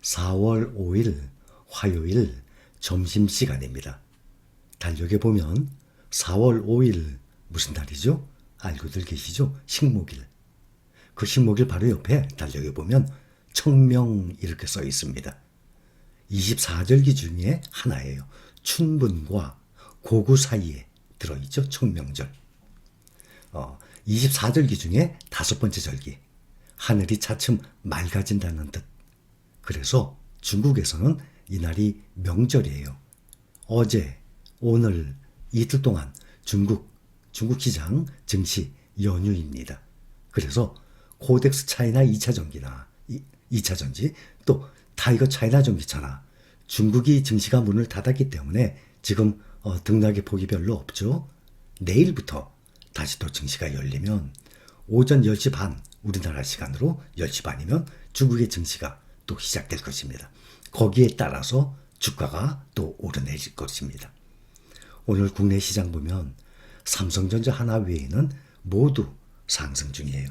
4월 5일 화요일 점심시간입니다. 달력에 보면 4월 5일 무슨 달이죠? 알고들 계시죠? 식목일. 그 식목일 바로 옆에 달력에 보면 청명 이렇게 써 있습니다. 24절기 중에 하나예요. 춘분과 고구 사이에 들어있죠. 청명절. 24절기 중에 다섯 번째 절기. 하늘이 차츰 맑아진다는 뜻. 그래서 중국에서는 이날이 명절이에요. 어제, 오늘, 이틀 동안 중국 시장 증시 연휴입니다. 그래서 코덱스 차이나 2차 전기나 2차 전지 또 타이거 차이나 전기차나 중국이 증시가 문을 닫았기 때문에 지금 등락의 폭이 별로 없죠. 내일부터 다시 또 증시가 열리면 오전 10시 반 우리나라 시간으로 10시 반이면 중국의 증시가 또 시작될 것입니다. 거기에 따라서 주가가 또 오르내릴 것입니다. 오늘 국내 시장 보면 삼성전자 하나 외에는 모두 상승 중이에요.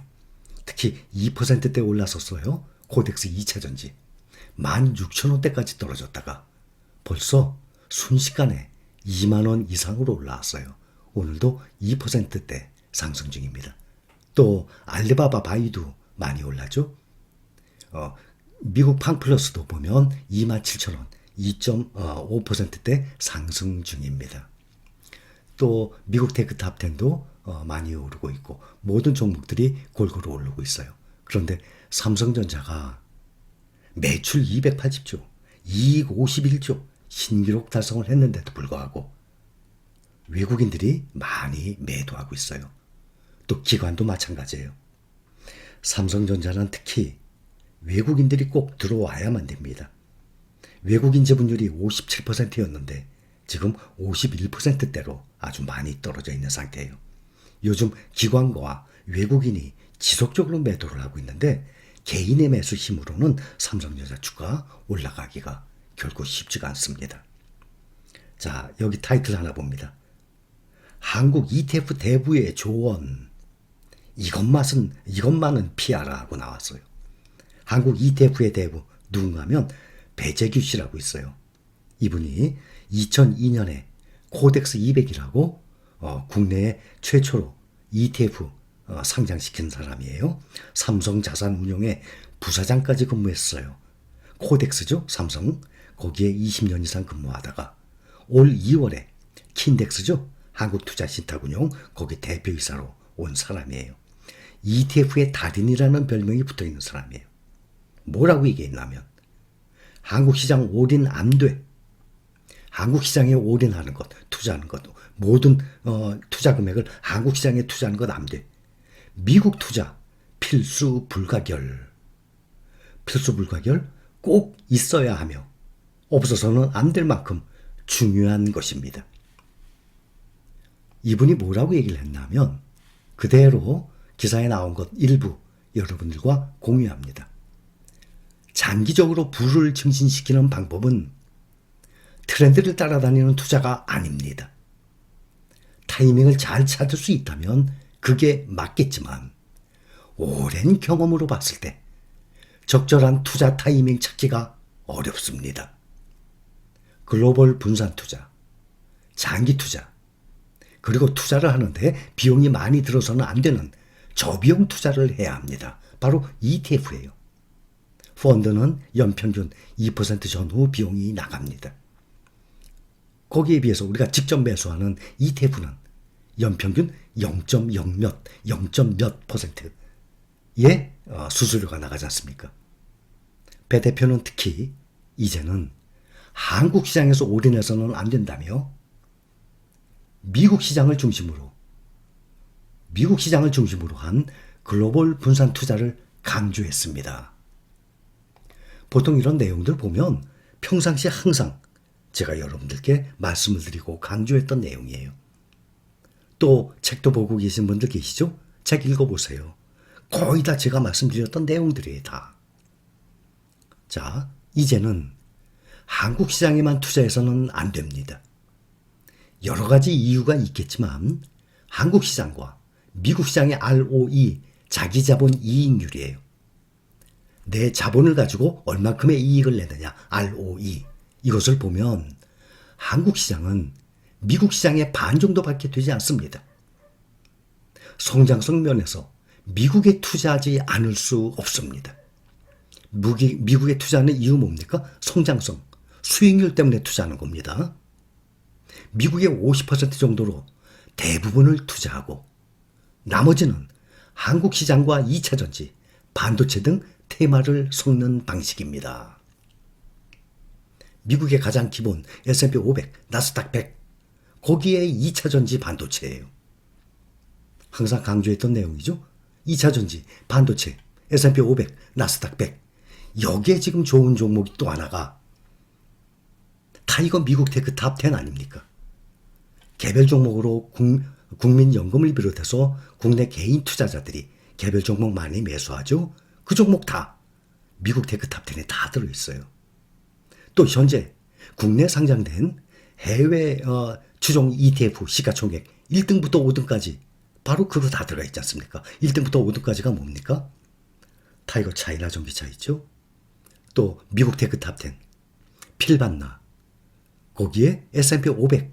특히 2%대 올라섰어요. 코덱스 2차 전지 16,000원대까지 떨어졌다가 벌써 순식간에 2만 원 이상으로 올라왔어요. 오늘도 2%대 상승 중입니다. 또 알리바바 바이두 많이 올랐죠. 미국 팡플러스도 보면 27,000원 2.5%대 상승 중입니다. 또 미국 테크탑 10도 많이 오르고 있고 모든 종목들이 골고루 오르고 있어요. 그런데 삼성전자가 매출 280조, 이익 51조 신기록 달성을 했는데도 불구하고 외국인들이 많이 매도하고 있어요. 또 기관도 마찬가지예요. 삼성전자는 특히 외국인들이 꼭 들어와야만 됩니다. 외국인 지분율이 57%였는데 지금 51%대로 아주 많이 떨어져 있는 상태예요. 요즘 기관과 외국인이 지속적으로 매도를 하고 있는데 개인의 매수 힘으로는 삼성전자 주가 올라가기가 결코 쉽지가 않습니다. 자, 여기 타이틀 하나 봅니다. 한국 ETF 대부의 조언. 이것만은 피하라 하고 나왔어요. 한국 ETF의 대부 누군가 하면 배재규 씨라고 있어요. 이분이 2002년에 코덱스 200이라고 국내에 최초로 ETF 상장시킨 사람이에요. 삼성자산운용의 부사장까지 근무했어요. 코덱스죠, 삼성. 거기에 20년 이상 근무하다가 올 2월에 킨덱스죠, 한국투자신탁운용 거기 대표이사로 온 사람이에요. ETF의 달인이라는 별명이 붙어있는 사람이에요. 뭐라고 얘기했냐면 한국시장 올인 안 돼. 한국시장에 올인하는 것, 투자하는 것, 모든 투자 금액을 한국시장에 투자하는 것 안 돼. 미국 투자 필수 불가결. 필수 불가결 꼭 있어야 하며 없어서는 안 될 만큼 중요한 것입니다. 이분이 뭐라고 얘기를 했냐면 그대로 기사에 나온 것 일부 여러분들과 공유합니다. 장기적으로 부를 증진시키는 방법은 트렌드를 따라다니는 투자가 아닙니다. 타이밍을 잘 찾을 수 있다면 그게 맞겠지만 오랜 경험으로 봤을 때 적절한 투자 타이밍 찾기가 어렵습니다. 글로벌 분산 투자, 장기 투자, 그리고 투자를 하는데 비용이 많이 들어서는 안 되는 저비용 투자를 해야 합니다. 바로 ETF예요. 펀드는 연평균 2% 전후 비용이 나갑니다. 거기에 비해서 우리가 직접 매수하는 ETF는 연평균 0.0 몇 %의 수수료가 나가지 않습니까? 배 대표는 특히 이제는 한국 시장에서 올인해서는 안 된다며 미국 시장을 중심으로 한 글로벌 분산 투자를 강조했습니다. 보통 이런 내용들 보면 평상시 항상 제가 여러분들께 말씀을 드리고 강조했던 내용이에요. 또 책도 보고 계신 분들 계시죠? 책 읽어보세요. 거의 다 제가 말씀드렸던 내용들이에요, 다. 자, 이제는 한국 시장에만 투자해서는 안 됩니다. 여러 가지 이유가 있겠지만 한국 시장과 미국 시장의 ROE, 자기자본 이익률이에요. 내 자본을 가지고 얼만큼의 이익을 내느냐, ROE. 이것을 보면 한국 시장은 미국 시장의 반 정도밖에 되지 않습니다. 성장성 면에서 미국에 투자하지 않을 수 없습니다. 미국에 투자하는 이유 뭡니까? 성장성, 수익률 때문에 투자하는 겁니다. 미국의 50% 정도로 대부분을 투자하고 나머지는 한국 시장과 2차 전지, 반도체 등 테마를 섞는 방식입니다. 미국의 가장 기본 S&P 500, 나스닥 100, 거기에 2차 전지 반도체예요. 항상 강조했던 내용이죠. 2차 전지, 반도체, S&P 500, 나스닥 100. 여기에 지금 좋은 종목이 또 하나가 타이거 미국 테크 탑 10 아닙니까? 개별 종목으로 국민연금을 비롯해서 국내 개인 투자자들이 개별 종목 많이 매수하죠. 그 종목 다 미국 테크 탑 10에 다 들어있어요. 또 현재 국내 상장된 해외 추종 ETF 시가총액 1등부터 5등까지 바로 그거 다 들어가 있지 않습니까? 1등부터 5등까지가 뭡니까? 타이거 차이나 전기차 있죠. 또 미국 테크 탑 10, 필반나, 거기에 S&P 500,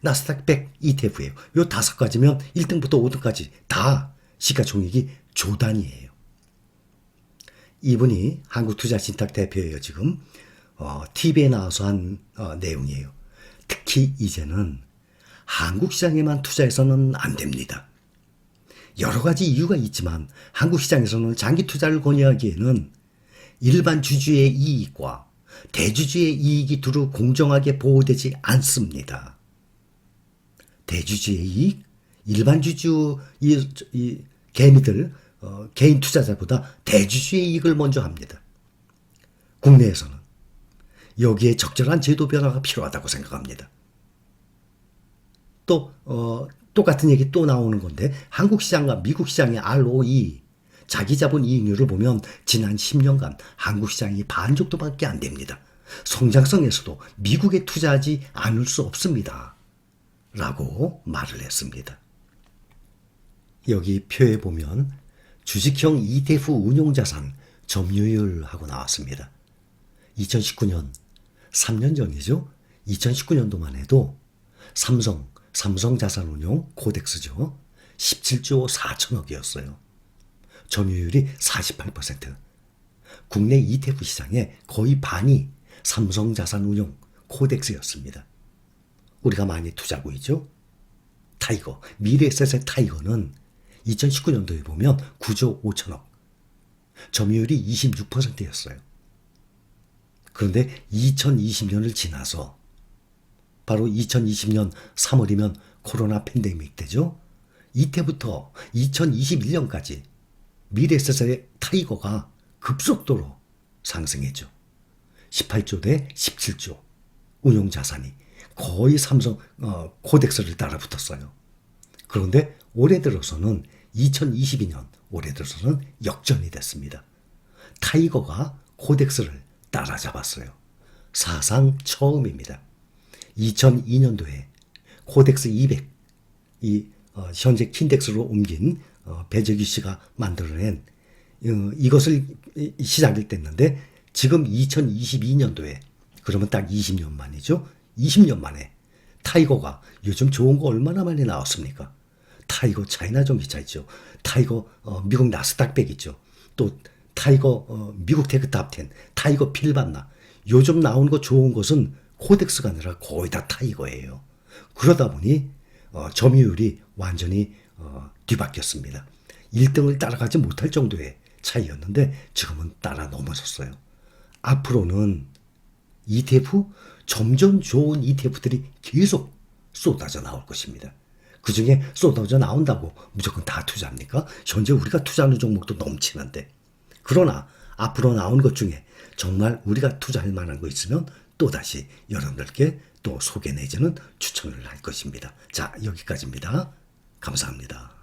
나스닥 100 ETF예요. 요 5가지면 1등부터 5등까지 다 시가총액이 조단위예요. 이분이 한국투자신탁 대표예요. 지금 TV에 나와서 한 내용이에요. 특히 이제는 한국 시장에만 투자해서는 안 됩니다. 여러 가지 이유가 있지만 한국 시장에서는 장기 투자를 권유하기에는 일반 주주의 이익과 대주주의 이익이 두루 공정하게 보호되지 않습니다. 대주주의 이익, 일반 주주 이 개미들 개인 투자자보다 대주주의 이익을 먼저 합니다. 국내에서는 여기에 적절한 제도 변화가 필요하다고 생각합니다. 또 똑같은 얘기 또 나오는 건데 한국 시장과 미국 시장의 ROE, 자기 자본 이익률을 보면 지난 10년간 한국 시장이 반 정도밖에 안 됩니다. 성장성에서도 미국에 투자하지 않을 수 없습니다. 라고 말을 했습니다. 여기 표에 보면 주식형 ETF 운용자산 점유율하고 나왔습니다. 2019년, 3년 전이죠. 2019년도만 해도 삼성자산운용 코덱스죠. 17조 4천억이었어요. 점유율이 48%. 국내 ETF 시장의 거의 반이 삼성자산운용 코덱스였습니다. 우리가 많이 투자하고 있죠. 타이거, 미래에셋의 타이거는 2019년도에 보면 9조 5천억. 점유율이 26%였어요. 그런데 2020년을 지나서 바로 2020년 3월이면 코로나 팬데믹 때죠. 이때부터 2021년까지 미래에셋의 타이거가 급속도로 상승했죠. 18조 대 17조 운용자산이 거의 삼성 코덱스를 따라 붙었어요. 그런데 올해 들어서는 2022년 올해 들어서는 역전이 됐습니다. 타이거가 코덱스를 따라잡았어요. 사상 처음입니다. 2002년도에 코덱스 200, 현재 킨덱스로 옮긴 배재규 씨가 만들어낸 이것을 시작을 했는데 지금 2022년도에 그러면 딱 20년 만이죠. 20년 만에 타이거가 요즘 좋은 거 얼마나 많이 나왔습니까? 타이거 차이나 전기차 있죠. 타이거 미국 나스닥 100 있죠. 또 타이거 미국 테크 탑 10, 타이거 필반나. 요즘 나온 거 좋은 것은 코덱스가 아니라 거의 다 타이거예요. 그러다 보니 점유율이 완전히 뒤바뀌었습니다. 1등을 따라가지 못할 정도의 차이였는데 지금은 따라 넘어섰어요. 앞으로는 ETF 점점 좋은 ETF들이 계속 쏟아져 나올 것입니다. 그중에 쏟아져 나온다고 무조건 다 투자합니까? 현재 우리가 투자하는 종목도 넘치는데. 그러나 앞으로 나온 것 중에 정말 우리가 투자할 만한 거 있으면 또다시 여러분들께 또 소개 내지는 추천을 할 것입니다. 자, 여기까지입니다. 감사합니다.